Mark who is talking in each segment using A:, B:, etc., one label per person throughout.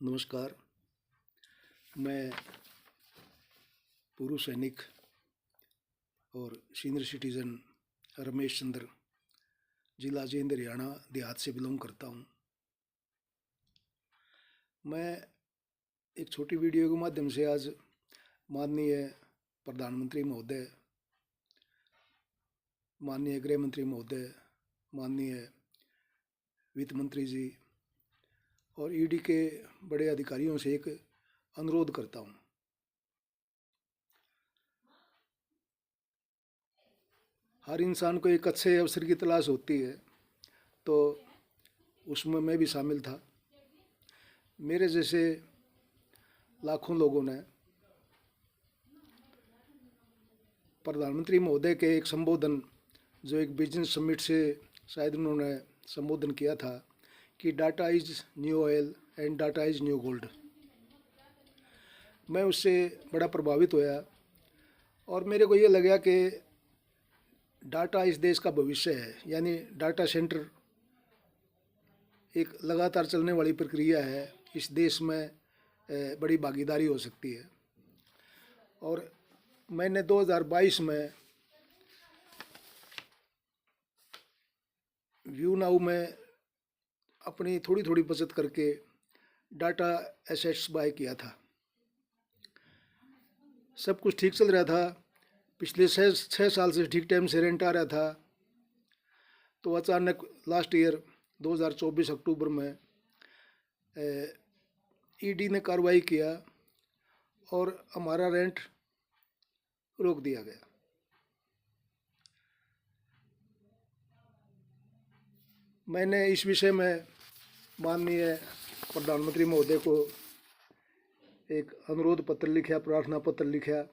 A: नमस्कार। मैं पूर्व सैनिक और सीनियर सिटीज़न रमेश चंद्र, जिला जींद, हरियाणा देहात से बिलोंग करता हूँ। मैं एक छोटी वीडियो के माध्यम से आज माननीय प्रधानमंत्री महोदय, माननीय गृह मंत्री महोदय, माननीय वित्त मंत्री जी और ईडी के बड़े अधिकारियों से एक अनुरोध करता हूँ। हर इंसान को एक अच्छे अवसर की तलाश होती है, तो उसमें मैं भी शामिल था। मेरे जैसे लाखों लोगों ने प्रधानमंत्री महोदय के एक संबोधन, जो एक बिजनेस समिट से शायद उन्होंने संबोधन किया था कि data is new oil and data is new gold, मैं उससे बड़ा प्रभावित होया और मेरे को ये लगा कि डाटा इस देश का भविष्य है। यानी डाटा सेंटर एक लगातार चलने वाली प्रक्रिया है। इस देश में बड़ी भागीदारी हो सकती है। और मैंने 2022 में व्यू नाउ में अपनी थोड़ी थोड़ी बचत करके डाटा एसेट्स बाय किया था। सब कुछ ठीक चल रहा था। पिछले 6 साल से ठीक टाइम से रेंट आ रहा था। तो अचानक लास्ट ईयर 2024 अक्टूबर में ईडी ने कार्रवाई किया और हमारा रेंट रोक दिया गया। मैंने इस विषय में माननीय प्रधानमंत्री महोदय को एक अनुरोध पत्र लिखा, प्रार्थना पत्र लिखा,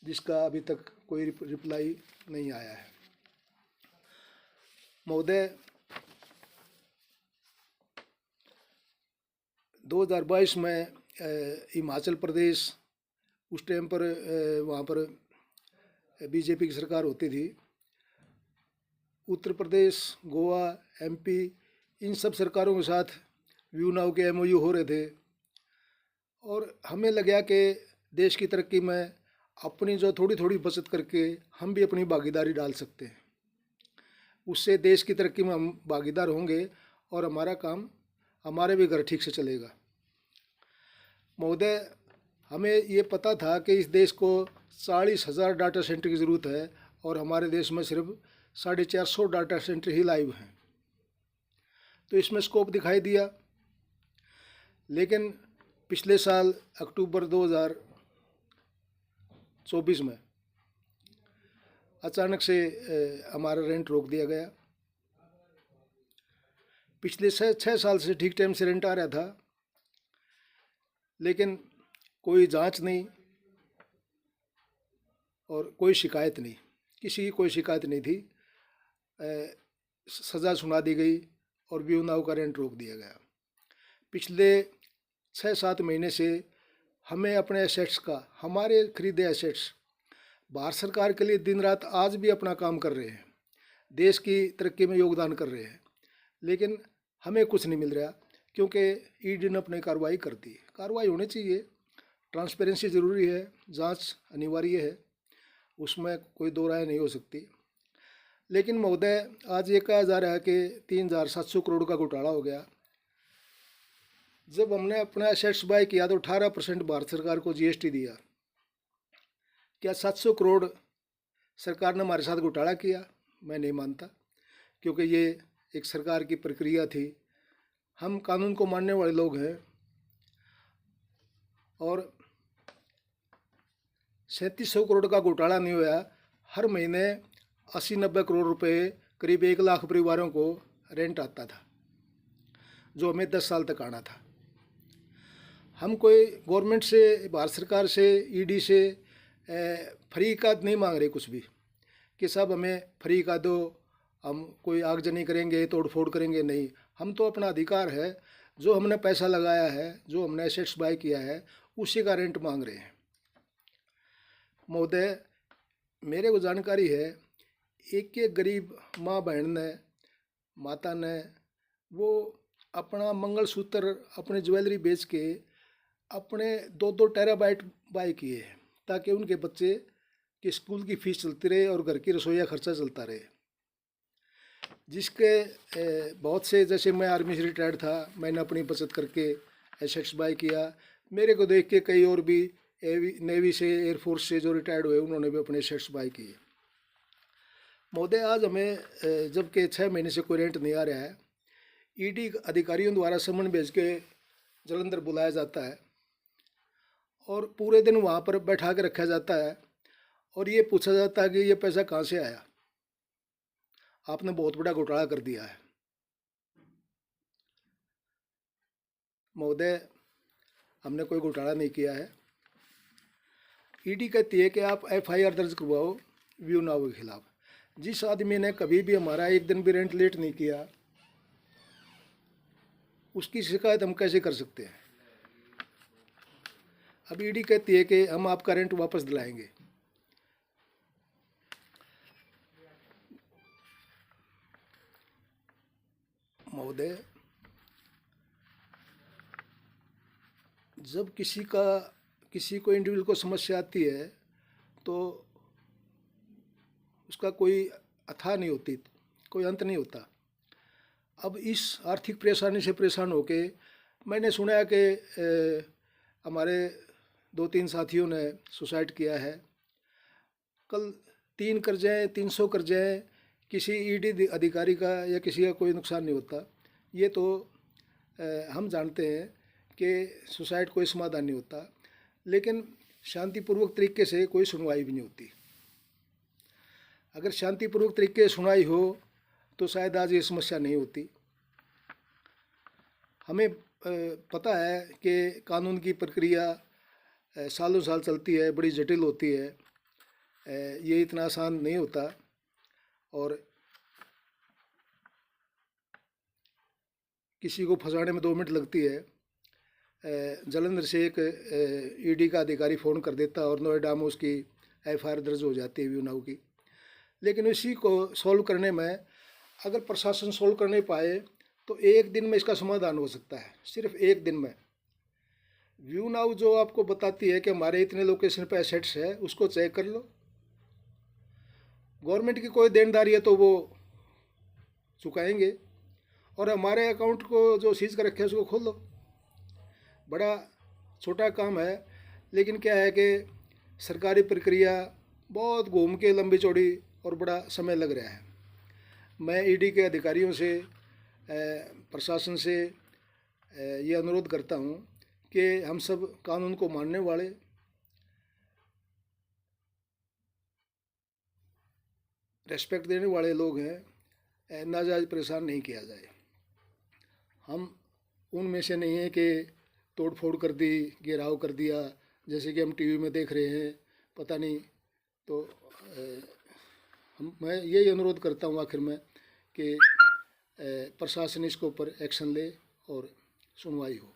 A: जिसका अभी तक कोई रिप्लाई नहीं आया है। महोदय, 2022 में हिमाचल प्रदेश, उस टाइम पर वहाँ पर बीजेपी की सरकार होती थी। उत्तर प्रदेश, गोवा, एमपी, इन सब सरकारों के साथ व्यू नाउ के एमओयू हो रहे थे और हमें लगा कि देश की तरक्की में अपनी जो थोड़ी थोड़ी बचत करके हम भी अपनी भागीदारी डाल सकते हैं। उससे देश की तरक्की में हम भागीदार होंगे और हमारा काम, हमारे भी घर ठीक से चलेगा। महोदय, हमें ये पता था कि इस देश को 40,000 डाटा सेंटर की ज़रूरत है और हमारे देश में सिर्फ 450 डाटा सेंटर ही लाइव हैं। तो इसमें स्कोप दिखाई दिया। लेकिन पिछले साल अक्टूबर 2024 में अचानक से हमारा रेंट रोक दिया गया। पिछले 6 साल से ठीक टाइम से रेंट आ रहा था, लेकिन कोई जांच नहीं और कोई शिकायत नहीं, किसी की कोई शिकायत नहीं थी। सज़ा सुना दी गई और व्यू नाउ का रेंट रोक दिया गया। पिछले 6-7 महीने से हमें अपने एसेट्स का, हमारे खरीदे एसेट्स, भारत सरकार के लिए दिन रात आज भी अपना काम कर रहे हैं, देश की तरक्की में योगदान कर रहे हैं, लेकिन हमें कुछ नहीं मिल रहा क्योंकि ईडी ने अपनी कार्रवाई कर दी। कार्रवाई होनी चाहिए, ट्रांसपेरेंसी ज़रूरी है, जांच अनिवार्य है, उसमें कोई दो राय नहीं हो सकती। लेकिन महोदय, आज ये कहा जा रहा है कि 3,700 करोड़ का घोटाला हो गया। जब हमने अपना एसेट्स बाय किया तो 18% भारत सरकार को जीएसटी दिया। क्या 700 करोड़ सरकार ने हमारे साथ घोटाला किया? मैं नहीं मानता, क्योंकि ये एक सरकार की प्रक्रिया थी। हम कानून को मानने वाले लोग हैं और 3700 करोड़ का घोटाला नहीं हुआ। हर महीने 80-90 करोड़ रुपए करीब 1 लाख परिवारों को रेंट आता था, जो हमें 10 साल तक आना था। हम कोई गवर्नमेंट से, भारत सरकार से, ईडी से फ्री का नहीं मांग रहे कुछ भी कि साहब हमें फ्री का दो, हम कोई आगजनी करेंगे, तोड़ फोड़ करेंगे, नहीं। हम तो अपना अधिकार है, जो हमने पैसा लगाया है, जो हमने एसेट्स बाय किया है, उसी का रेंट मांग रहे हैं। महोदय, मेरे को जानकारी है, एक एक गरीब माँ बहन ने, माता ने, वो अपना मंगलसूत्र अपने ज्वेलरी बेच के अपने 2-2 टेराबाइट बाय किए हैं, ताकि उनके बच्चे की स्कूल की फीस चलती रहे और घर की रसोई खर्चा चलता रहे। जिसके बहुत से, जैसे मैं आर्मी से रिटायर्ड था, मैंने अपनी बचत करके एसेट्स बाय किया। मेरे को देख के कई और भी नेवी से, एयरफोर्स से जो रिटायर्ड हुए, उन्होंने भी अपने एसेट्स बाय किए। महोदय, आज हमें जबकि 6 महीने से कोई रेंट नहीं आ रहा है, ईडी अधिकारियों द्वारा समन भेज के जलंधर बुलाया जाता है और पूरे दिन वहाँ पर बैठा के रखा जाता है और ये पूछा जाता है कि ये पैसा कहाँ से आया, आपने बहुत बड़ा घोटाला कर दिया है। महोदय, हमने कोई घोटाला नहीं किया है। ईडी कहती है कि आप एफआईआर दर्ज करवाओ व्यू नाउ के खिलाफ। जिस आदमी ने कभी भी हमारा एक दिन भी रेंट लेट नहीं किया, उसकी शिकायत हम कैसे कर सकते हैं? अब ईडी कहती है कि हम आपका रेंट वापस दिलाएंगे। महोदय, जब किसी को इंडिविजुअल को समस्या आती है तो उसका कोई अथाह नहीं होती, कोई अंत नहीं होता। अब इस आर्थिक परेशानी से परेशान होके मैंने सुना है कि हमारे 2-3 साथियों ने सुसाइड किया है। कल 300 कर्जे किसी ईडी अधिकारी का या किसी का कोई नुकसान नहीं होता। ये तो हम जानते हैं कि सुसाइड कोई समाधान नहीं होता, लेकिन शांतिपूर्वक तरीके से कोई सुनवाई भी नहीं होती। अगर शांतिपूर्वक तरीके से सुनवाई हो तो शायद आज ये समस्या नहीं होती। हमें पता है कि कानून की प्रक्रिया सालों साल चलती है, बड़ी जटिल होती है, ये इतना आसान नहीं होता। और किसी को फंसाने में 2 मिनट लगती है। जलंधर से एक ईडी का अधिकारी फ़ोन कर देता और नोएडा में उसकी एफआईआर दर्ज हो जाती है व्यू नाउ की। लेकिन इसी को सॉल्व करने में अगर प्रशासन सॉल्व कर नहीं पाए तो 1 दिन में इसका समाधान हो सकता है, सिर्फ 1 दिन में। व्यू नाउ जो आपको बताती है कि हमारे इतने लोकेशन पे एसेट्स है, उसको चेक कर लो। गवर्नमेंट की कोई देनदारी है तो वो चुकाएंगे, और हमारे अकाउंट को जो सीज कर रखे हैं उसको खोल दो। बड़ा छोटा काम है, लेकिन क्या है कि सरकारी प्रक्रिया बहुत घूम के लंबी चौड़ी और बड़ा समय लग रहा है। मैं ईडी के अधिकारियों से, प्रशासन से ये अनुरोध करता हूँ कि हम सब कानून को मानने वाले, रेस्पेक्ट देने वाले लोग हैं, नाजायज़ परेशान नहीं किया जाए। हम उनमें से नहीं है कि तोड़ फोड़ कर दी, घेराव कर दिया, जैसे कि हम टीवी में देख रहे हैं, पता नहीं। तो मैं यही अनुरोध करता हूँ आखिर में कि प्रशासन इसके ऊपर एक्शन ले और सुनवाई हो।